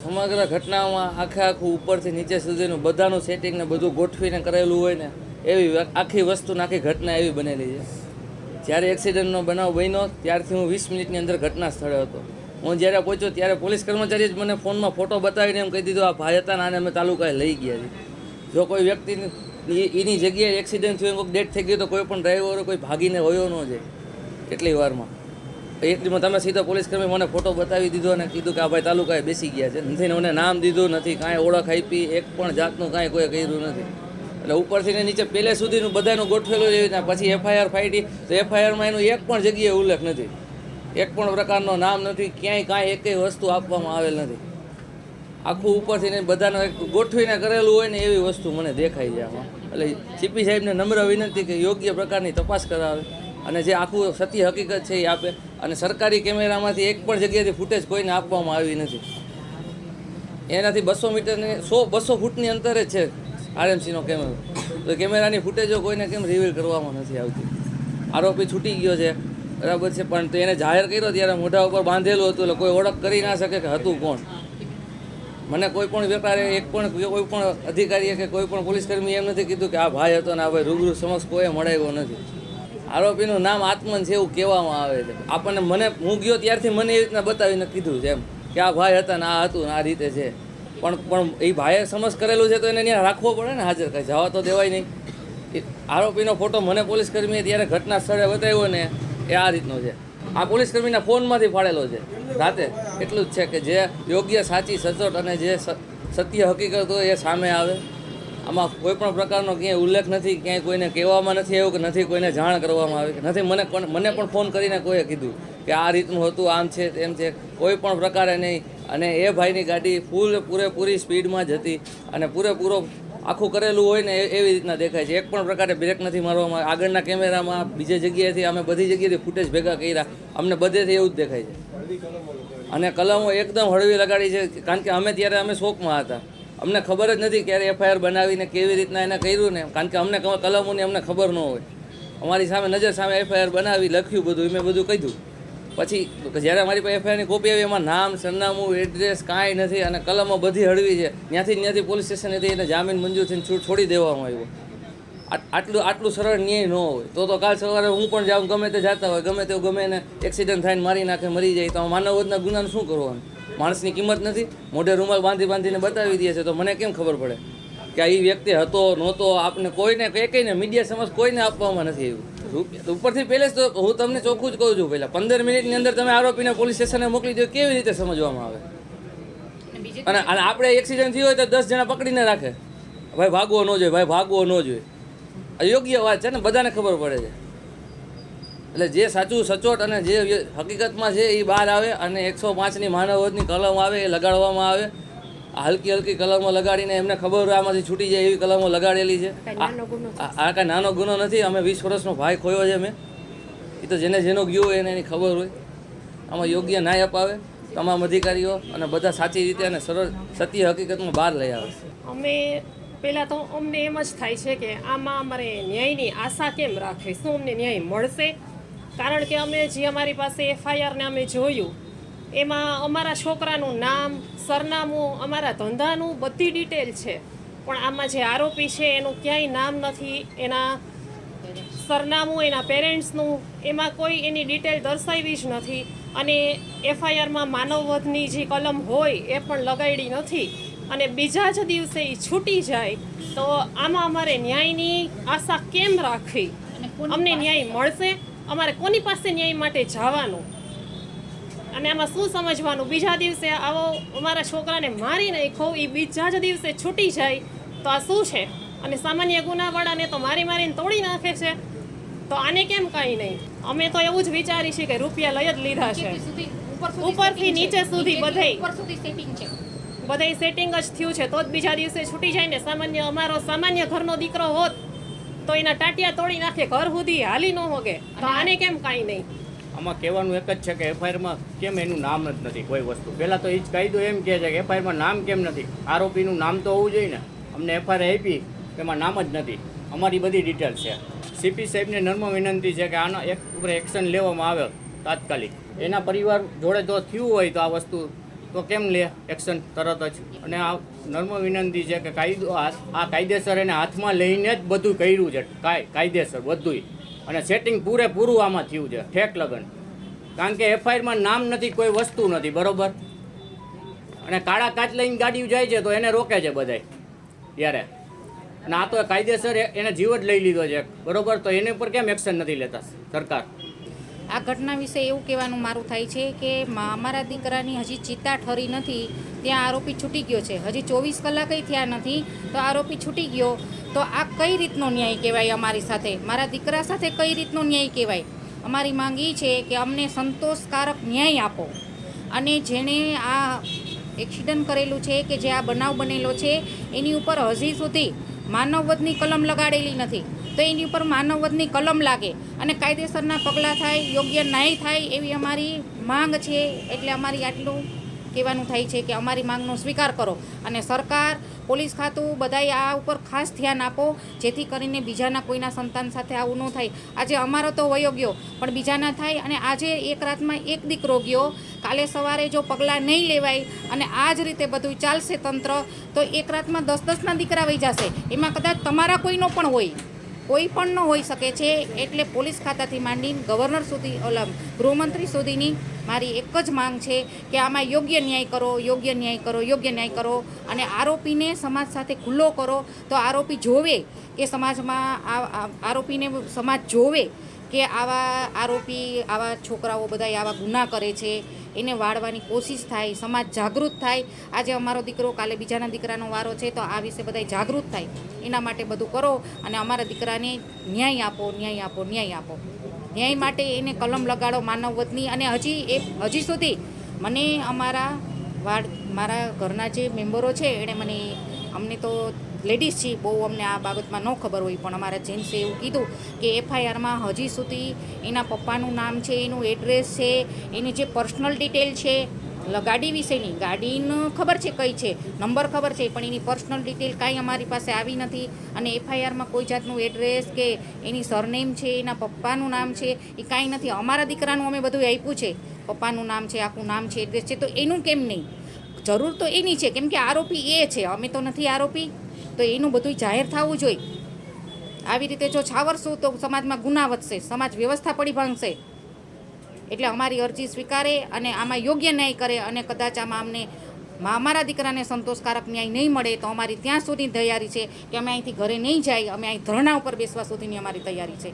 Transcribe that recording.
સમગ્ર ઘટનામાં આખું ઉપરથી નીચે સુધીનું બધાનું સેટિંગ ને બધું ગોઠવીને કરેલું હોય ને એવી આખી વસ્તુ ને આખી ઘટના એવી બનેલી છે. જ્યારે એક્સિડન્ટનો બનાવ બન્યો ત્યારથી હું 20 મિનિટની અંદર ઘટના સ્થળે હતો. હું જ્યારે પહોંચ્યો ત્યારે પોલીસ કર્મચારીએ જ મને ફોનમાં ફોટો બતાવીને એમ કહી દીધું આ ભાઈ હતા ને આને અમે તાલુકાએ લઈ ગયા છીએ. જો કોઈ વ્યક્તિની એની જગ્યાએ એક્સિડન્ટ થયું કોઈક ડેથ થઈ ગયું તો કોઈ પણ ડ્રાઈવરો કોઈ ભાગીને વયો ન જાય એટલી વારમાં. એટલીમાં તમે સીધો પોલીસ કર્મી મને ફોટો બતાવી દીધો અને કીધું કે આ ભાઈ તાલુકાએ બેસી ગયા છે. નથી મને નામ દીધું નથી, કાંઈ ઓળખ આપી, એક પણ જાતનું કાંઈ કોઈ કર્યું નથી. એટલે ઉપરથી ને નીચે પહેલે સુધીનું બધાનું ગોઠવેલું એવી રીતના. પછી એફઆઈઆર ફાઈટી તો એફઆઈઆરમાં એનું એક પણ જગ્યાએ ઉલ્લેખ નથી, એક પણ પ્રકારનો નામ નથી, ક્યાંય કાંઈ એકેય વસ્તુ આપવામાં આવેલ નથી. આખું ઉપરથી ને બધાને ગોઠવીને કરેલું હોય ને એવી વસ્તુ મને દેખાય છે આમાં. એટલે સીપી સાહેબને નમ્ર વિનંતી કે યોગ્ય પ્રકારની તપાસ કરાવે અને જે આખું સત્ય હકીકત છે એ આપે. અને સરકારી કેમેરામાંથી એક પણ જગ્યાએથી ફૂટેજ કોઈને આપવામાં આવી નથી. એનાથી 200 મીટરની 200 ફૂટની અંતરે જ છે આરએમસીનો કેમેરો. તો કેમેરાની ફૂટેજો કોઈને કેમ રિવીલ કરવામાં નથી આવતી? આરોપી છૂટી ગયો છે બરાબર છે, પણ તો એને જાહેર કર્યો ત્યારે મોઢા ઉપર બાંધેલું હતું એટલે કોઈ ઓળખ કરી ના શકે કે હતું કોણ. મને કોઈ પણ વેપારે કોઈ પણ અધિકારીએ કે કોઈ પણ પોલીસ કર્મી એમ નથી કીધું કે આ ભાઈ હતો ને આ ભાઈ રૂબરૂ સમક્ષ કોઈ મળાવ્યો નથી. આરોપીનું નામ આત્મન છે એવું કહેવામાં આવે છે. આપણને હું ગયો ત્યારથી મને એવી રીતના બતાવીને કીધું છે એમ કે આ ભાઈ હતા ને આ હતું ને આ રીતે છે. પણ એ ભાઈએ સમજ કરેલું છે તો એને ત્યાં રાખવો પડે ને હાજર, કાંઈ જવા તો દેવાય નહીં. આરોપીનો ફોટો મને પોલીસ કર્મીએ ત્યારે ઘટના સ્થળે બતાવ્યો ને એ આ રીતનો છે. આ પોલીસ કર્મીના ફોનમાંથી ફાળેલો છે રાતે. એટલું જ છે કે જે યોગ્ય સાચી સચોટ અને જે સત્ય હકીકત હોય એ સામે આવે. આમાં કોઈ પણ પ્રકારનો ક્યાંય ઉલ્લેખ નથી, ક્યાંય કોઈને કહેવામાં નથી આવ્યું કે નથી કોઈને જાણ કરવામાં આવી કે નથી. મને પણ ફોન કરીને કોઈએ કીધું કે આ રીતનું હતું, આમ છે તેમ છે, કોઈ પણ પ્રકારે નહીં. અને એ ભાઈની ગાડી પૂરેપૂરી સ્પીડમાં જ હતી અને પૂરેપૂરો આખું કરેલું હોય ને એવી રીતના દેખાય છે. એક પણ પ્રકારે બ્રેક નથી મારવામાં. આગળના કેમેરામાં બીજી જગ્યાએથી અમે બધી જગ્યાએથી ફૂટેજ ભેગા કર્યા, અમને બધેથી એવું જ દેખાય છે. અને કલમો એકદમ હળવી લગાડી છે, કારણ કે અમે શોકમાં હતા. અમને ખબર જ નથી ક્યારે એફઆઈઆર બનાવીને કેવી રીતના એને કર્યું ને, કારણ કે અમને કલમોની અમને ખબર ન હોય. અમારી સામે નજર સામે એફઆઈઆર બનાવી, લખ્યું બધું, મેં બધું કહ્યું. પછી જ્યારે અમારી પાસે એફઆઈઆરની કોપી આવી એમાં નામ, સરનામું, એડ્રેસ કાંઈ નથી અને કલમો બધી હળવી છે. ત્યાંથી પોલીસ સ્ટેશનેથી એને જામીન મંજૂર થઈને છોડી દેવામાં આવ્યો. આટલું સરળ ન્યાય ન હોય તો કાલ સવારે હું પણ જાઉં, ગમે તે જતા હોય, ગમે એને એક્સિડન્ટ થાય મારી નાખે, મરી જાય તો માનવવધના ગુનાનું શું કરવાનું? માણસની કિંમત નથી? મોઢે રૂમાલ બાંધીને બતાવી દે છે તો મને કેમ ખબર પડે કે આ એ વ્યક્તિ હતો નહોતો? આપને કોઈને કહીને મીડિયા સમજ કોઈને આપવામાં નથી આવ્યું. ઉપરથી પહેલે જ તો હું તમને ચોખ્ખું જ કહું છું, પહેલાં 15 મિનિટની અંદર તમે આરોપીને પોલીસ સ્ટેશને મોકલી દો, કેવી રીતે સમજવામાં આવે? અને આપણે એક્સિડન્ટ થયો હોય તો 10 જણા પકડીને રાખે, ભાઈ ભાગવો ન જોઈએ, ભાઈ ભાગવો ન જોઈએ. અયોગ્ય વાત છે ને, બધાને ખબર પડે છે. એટલે જે સાચું સચોટ અને જે હકીકતમાં છે એ બહાર આવે અને 105ની માનવવધની કલમ આવે એ લગાડવામાં આવે. હલકી કલમો લગાડીને એમને ખબર હોય આમાંથી છૂટી જાય એવી કલમો લગાડેલી છે. આ કાંઈ નાનો ગુનો નથી. અમે 20 વર્ષનો ભાઈ ખોયો છે મેં. એ તો જેનો ગયો હોય એને એની ખબર હોય. આમાં યોગ્ય ન્યાય અપાવે તમામ અધિકારીઓ અને બધા સાચી રીતે અને સરળ સત્ય હકીકતમાં બહાર લઈ આવે. અમે પહેલાં તો અમને એમ જ થાય છે કે આમાં અમારે ન્યાયની આશા કેમ રાખવી? શું અમને ન્યાય મળશે? કારણ કે અમે જે અમારી પાસે એફઆઈઆરને અમે જોયું એમાં અમારા છોકરાનું નામ, સરનામું, અમારા ધંધાનું બધી ડિટેલ છે. પણ આમાં જે આરોપી છે એનું ક્યાંય નામ નથી, એના સરનામું, એના પેરેન્ટ્સનું, એમાં કોઈ એની ડિટેલ દર્શાવી જ નથી. અને એફઆઈઆરમાં માનવવધની જે કલમ હોય એ પણ લગાડી નથી. અને બીજા જ દિવસે એ છૂટી જાય તો આમાં અમારે ન્યાયની આશા કેમ રાખવી? અમને ન્યાય મળશે? અમારે કોની પાસે ન્યાય માટે જવાનું? અને આમાં શું સમજવાનું? બીજા દિવસે આવો અમારા છોકરાને મારી નાખ્યો, એ બીજા જ દિવસે છૂટી જાય તો આ શું છે? અને સામાન્ય ગુનાવાળાને તો મારીને તોડી નાખે છે. તો આને કેમ કાંઈ નહીં? અમે તો એવું જ વિચારી છીએ કે રૂપિયા લઈ જ લીધા છે. ઉપરથી નીચે સુધી બધે સેટિંગ જ થયું છે તો જ બીજા દિવસે છૂટી જાય ને. અમારો સામાન્ય ઘરનો દીકરો હોત તો એના ટાટિયા તોડી નાખે, ઘર સુધી હાલી ન હોગે. તો આને કેમ કાંઈ નહીં? આમાં કહેવાનું એક જ છે કે એફઆઈઆરમાં કેમ એનું નામ જ નથી કોઈ વસ્તુ. પહેલાં તો એ જ કાયદો એમ કહે છે કે એફઆઈઆરમાં નામ કેમ નથી? આરોપીનું નામ તો હોવું જોઈએ ને. અમને એફઆઈઆર આપી એમાં નામ જ નથી. અમારી બધી ડિટેલ છે. સીપી સાહેબને નર્મ વિનંતી છે કે આનો ઉપર એક્શન લેવામાં આવે તાત્કાલિક. એના પરિવાર જોડે જો થયું હોય તો આ વસ્તુ તો કેમ લે એક્શન તરત જ? અને આ નર્મ વિનંતી છે કે કાયદો આ કાયદેસર એને હાથમાં લઈને જ બધું કર્યું છે, કાયદેસર બધુંય. અને સેટિંગ પૂરેપૂરું આમાં થયું છે ઠેક લગન. કારણ કે એફઆઈઆરમાં નામ નથી, કોઈ વસ્તુ નથી, બરોબર. અને કાળા કાચ લઈને ગાડીઓ જાય છે તો એને રોકે છે બધાય ત્યારે. અને આ તો કાયદેસર એને જીવ જ લઈ લીધો છે, બરોબર. તો એની ઉપર કેમ એક્શન નથી લેતા સરકાર? આ ઘટના વિશે એવું કહેવાનું મારું થાય છે કે અમારા દીકરાની હજી ચિત્તા ઠરી નથી, ત્યાં આરોપી છૂટી ગયો છે. હજી 24 કલાકે થયા નથી તો આરોપી છૂટી ગયો. તો આ કઈ રીતનો ન્યાય કહેવાય? અમારી સાથે, મારા દીકરા સાથે કઈ રીતનો ન્યાય કહેવાય? અમારી માંગ એ છે કે અમને સંતોષકારક ન્યાય આપો. અને જેણે આ એક્સિડન્ટ કરેલું છે કે જે આ બનાવ બનેલો છે એની ઉપર હજી સુધી માનવવધની કલમ લગાડેલી નથી. તો એની ઉપર માનવવધની કલમ લાગે અને કાયદેસરના પગલાં થાય, યોગ્ય ન્યાય થાય એવી અમારી માંગ છે. એટલે અમારી આટલું કહેવાનું થાય છે કે અમારી માંગનો સ્વીકાર કરો અને સરકાર, પોલીસ ખાતું બધાય આ ઉપર ખાસ ધ્યાન આપો, જેથી કરીને બીજાના કોઈના સંતાન સાથે આવું ન થાય. આજે અમારો તો વયો ગયો પણ બીજાના થાય. અને આજે એક રાતમાં એક દીકરો ગયો, કાલે સવારે જો પગલાં નહીં લેવાય અને આ જ રીતે બધું ચાલશે તંત્ર, તો એક રાતમાં 10-10ના દીકરા વહી જશે. એમાં કદાચ તમારા કોઈનો પણ હોય, કોઈ પણ ન હોઈ શકે છે. એટલે પોલીસ ખાતાથી માંડીને ગવર્નર સુધી, ગૃહમંત્રી સુધીની મારી એક જ માંગ છે કે આમાં યોગ્ય ન્યાય કરો, યોગ્ય ન્યાય કરો, યોગ્ય ન્યાય કરો. અને આરોપીને સમાજ સાથે ખુલ્લો કરો તો આરોપી જોવે કે સમાજમાં આરોપીને સમાજ જોવે કે આવા આરોપી, આવા છોકરાઓ બધા આવા ગુના કરે છે, એને વાળવાની કોશિશ થાય, સમાજ જાગૃત થાય. આજે અમારો દીકરો, કાલે બીજાના દીકરાનો વારો છે, તો આ વિશે બધા જાગૃત થાય. એના માટે બધું કરો અને અમારા દીકરાને ન્યાય આપો, ન્યાય આપો, ન્યાય આપો. ન્યાય માટે એને કલમ લગાડો માનવવધની. અને હજી સુધી મને મારા ઘરના જે મેમ્બરો છે એણે અમને તો લેડીઝ છીએ, બહુ અમને આ બાબતમાં ન ખબર હોય, પણ અમારા જેન્ટ્સે એવું કીધું કે એફઆઈઆરમાં હજી સુધી એના પપ્પાનું નામ છે, એનું એડ્રેસ છે, એની જે પર્સનલ ડિટેલ છે, ગાડી વિશેની, ગાડીનું ખબર છે કઈ છે, નંબર ખબર છે, પણ એની પર્સનલ ડિટેલ કાંઈ અમારી પાસે આવી નથી. અને એફઆઈઆરમાં કોઈ જાતનું એડ્રેસ કે એની સરનેમ છે, એના પપ્પાનું નામ છે, એ કાંઈ નથી. અમારા દીકરાનું અમે બધું આપ્યું છે, પપ્પાનું નામ છે, આખું નામ છે, એડ્રેસ છે, તો એનું કેમ નહીં? જરૂર તો એની છે, કેમ કે આરોપી એ છે, અમે તો નથી આરોપી. તો એનું બધું જાહેર થવું જોઈએ. આવી રીતે જો છાવરશું તો સમાજમાં ગુના વધશે, સમાજ વ્યવસ્થા પડી ભાંગશે. એટલે અમારી અરજી સ્વીકારે અને આમાં યોગ્ય ન્યાય કરે. અને કદાચ આમાં અમને અમારા દીકરાને સંતોષકારક ન્યાય નહીં મળે તો અમારી ત્યાં સુધી તૈયારી છે કે અમે અહીંથી ઘરે નહીં જાય, અમે અહીં ધરણા ઉપર બેસવા સુધીની અમારી તૈયારી છે.